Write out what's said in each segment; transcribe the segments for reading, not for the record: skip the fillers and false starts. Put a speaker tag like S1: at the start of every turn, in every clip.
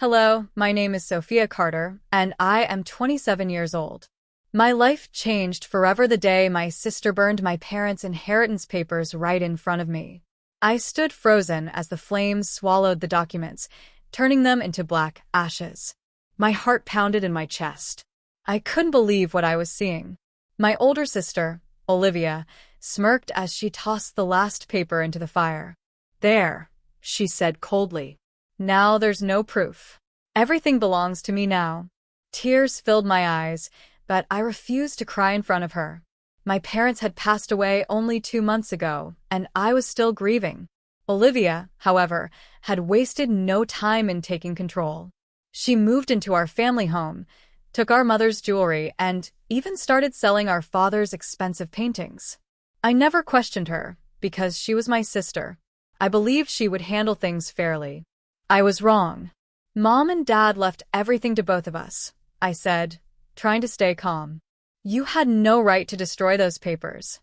S1: Hello, my name is Sophia Carter, and I am 27 years old. My life changed forever the day my sister burned my parents' inheritance papers right in front of me. I stood frozen as the flames swallowed the documents, turning them into black ashes. My heart pounded in my chest. I couldn't believe what I was seeing. My older sister, Olivia, smirked as she tossed the last paper into the fire. "There," she said coldly. "Now there's no proof. Everything belongs to me now." Tears filled my eyes, but I refused to cry in front of her. My parents had passed away only 2 months ago, and I was still grieving. Olivia, however, had wasted no time in taking control. She moved into our family home, took our mother's jewelry, and even started selling our father's expensive paintings. I never questioned her, because she was my sister. I believed she would handle things fairly. I was wrong. "Mom and Dad left everything to both of us," I said, trying to stay calm. "You had no right to destroy those papers."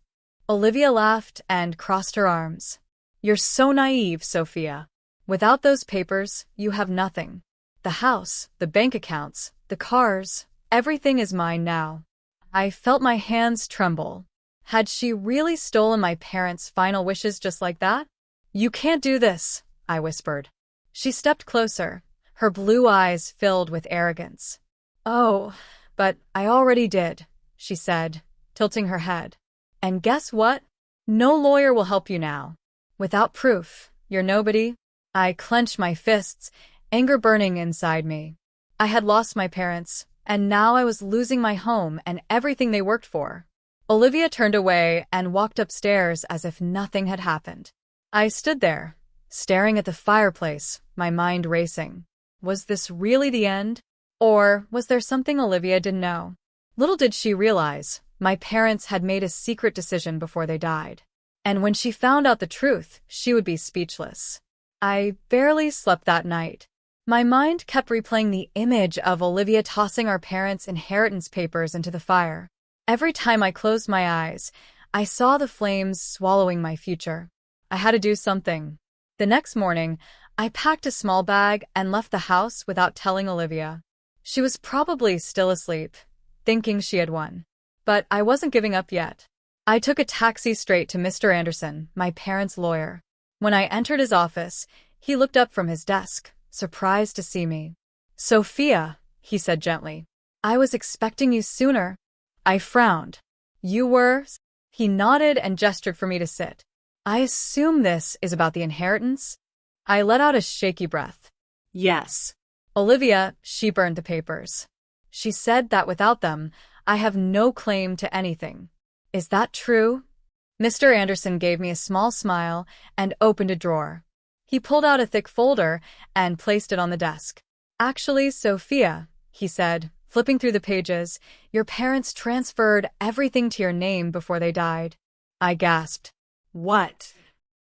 S1: Olivia laughed and crossed her arms. "You're so naive, Sophia. Without those papers, you have nothing. The house, the bank accounts, the cars, everything is mine now." I felt my hands tremble. Had she really stolen my parents' final wishes just like that? "You can't do this," I whispered. She stepped closer, her blue eyes filled with arrogance. "Oh, but I already did," she said, tilting her head. "And guess what? No lawyer will help you now. Without proof, you're nobody." I clenched my fists, anger burning inside me. I had lost my parents, and now I was losing my home and everything they worked for. Olivia turned away and walked upstairs as if nothing had happened. I stood there, staring at the fireplace, my mind racing. Was this really the end? Or was there something Olivia didn't know? Little did she realize, my parents had made a secret decision before they died. And when she found out the truth, she would be speechless. I barely slept that night. My mind kept replaying the image of Olivia tossing our parents' inheritance papers into the fire. Every time I closed my eyes, I saw the flames swallowing my future. I had to do something. The next morning, I packed a small bag and left the house without telling Olivia. She was probably still asleep, thinking she had won. But I wasn't giving up yet. I took a taxi straight to Mr. Anderson, my parents' lawyer. When I entered his office, he looked up from his desk, surprised to see me. "Sophia," he said gently, "I was expecting you sooner." I frowned. "You were?" He nodded and gestured for me to sit. "I assume this is about the inheritance?" I let out a shaky breath. "Yes." "Olivia, she burned the papers. She said that without them, I have no claim to anything. Is that true?" Mr. Anderson gave me a small smile and opened a drawer. He pulled out a thick folder and placed it on the desk. "Actually, Sophia," he said, flipping through the pages, "your parents transferred everything to your name before they died." I gasped. "What?"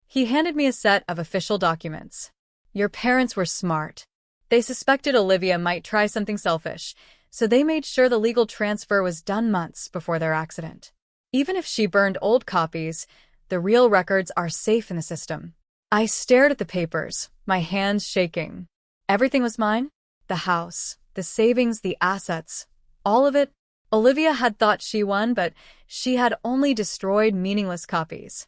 S1: He handed me a set of official documents. "Your parents were smart. They suspected Olivia might try something selfish, so they made sure the legal transfer was done months before their accident. Even if she burned old copies, the real records are safe in the system." I stared at the papers, my hands shaking. Everything was mine? The house, the savings, the assets, all of it? Olivia had thought she won, but she had only destroyed meaningless copies.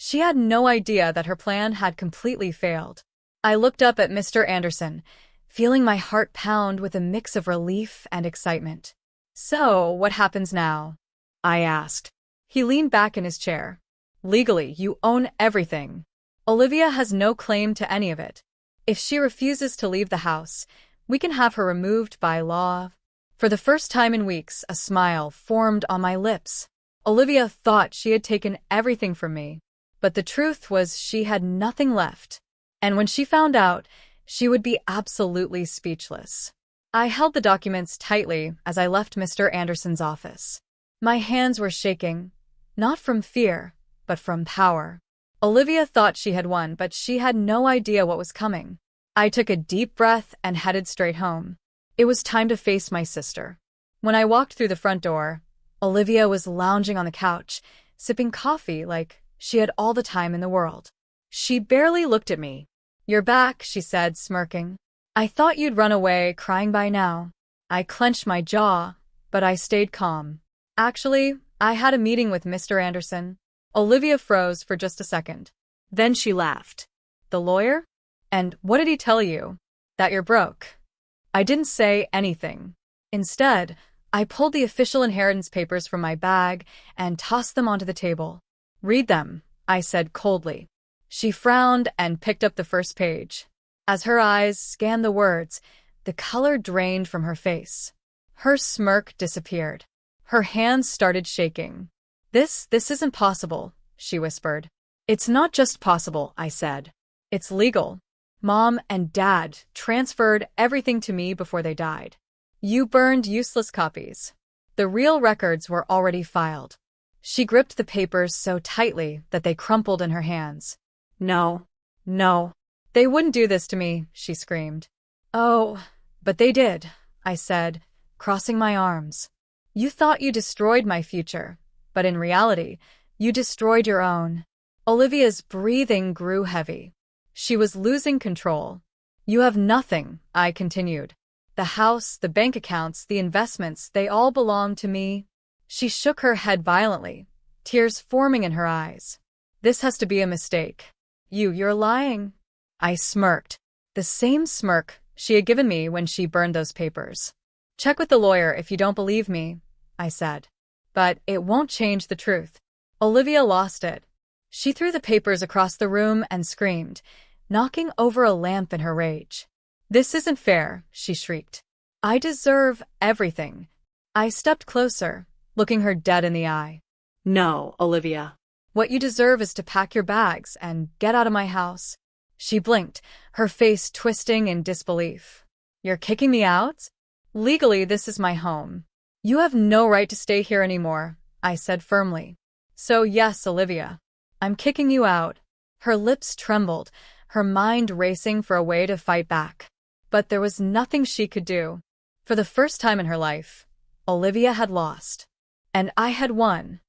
S1: She had no idea that her plan had completely failed. I looked up at Mr. Anderson, feeling my heart pound with a mix of relief and excitement. "So, what happens now?" I asked. He leaned back in his chair. "Legally, you own everything. Olivia has no claim to any of it. If she refuses to leave the house, we can have her removed by law." For the first time in weeks, a smile formed on my lips. Olivia thought she had taken everything from me, but the truth was she had nothing left. And when she found out, she would be absolutely speechless. I held the documents tightly as I left Mr. Anderson's office. My hands were shaking, not from fear, but from power. Olivia thought she had won, but she had no idea what was coming. I took a deep breath and headed straight home. It was time to face my sister. When I walked through the front door, Olivia was lounging on the couch, sipping coffee like she had all the time in the world. She barely looked at me. "You're back," she said, smirking. I thought you'd run away, crying by now. I clenched my jaw, but I stayed calm. Actually, I had a meeting with Mr. Anderson. Olivia froze for just a second. Then she laughed. The lawyer? And what did he tell you? That you're broke. I didn't say anything. Instead, I pulled the official inheritance papers from my bag and tossed them onto the table. Read them, I said coldly. She frowned and picked up the first page. As her eyes scanned the words, the color drained from her face. Her smirk disappeared. Her hands started shaking. This isn't possible, she whispered. It's not just possible, I said. It's legal. Mom and Dad transferred everything to me before they died. You burned useless copies. The real records were already filed. She gripped the papers so tightly that they crumpled in her hands. No. They wouldn't do this to me, she screamed. Oh, but they did, I said, crossing my arms. You thought you destroyed my future, but in reality, you destroyed your own. Olivia's breathing grew heavy. She was losing control. You have nothing, I continued. The house, the bank accounts, the investments, they all belong to me. She shook her head violently, tears forming in her eyes. This has to be a mistake. You're lying. I smirked. The same smirk she had given me when she burned those papers. Check with the lawyer if you don't believe me, I said. But it won't change the truth. Olivia lost it. She threw the papers across the room and screamed, knocking over a lamp in her rage. This isn't fair, she shrieked. I deserve everything. I stepped closer, looking her dead in the eye. No, Olivia. What you deserve is to pack your bags and get out of my house. She blinked, her face twisting in disbelief. You're kicking me out? Legally, this is my home. You have no right to stay here anymore, I said firmly. So yes, Olivia, I'm kicking you out. Her lips trembled, her mind racing for a way to fight back. But there was nothing she could do. For the first time in her life, Olivia had lost. And I had won.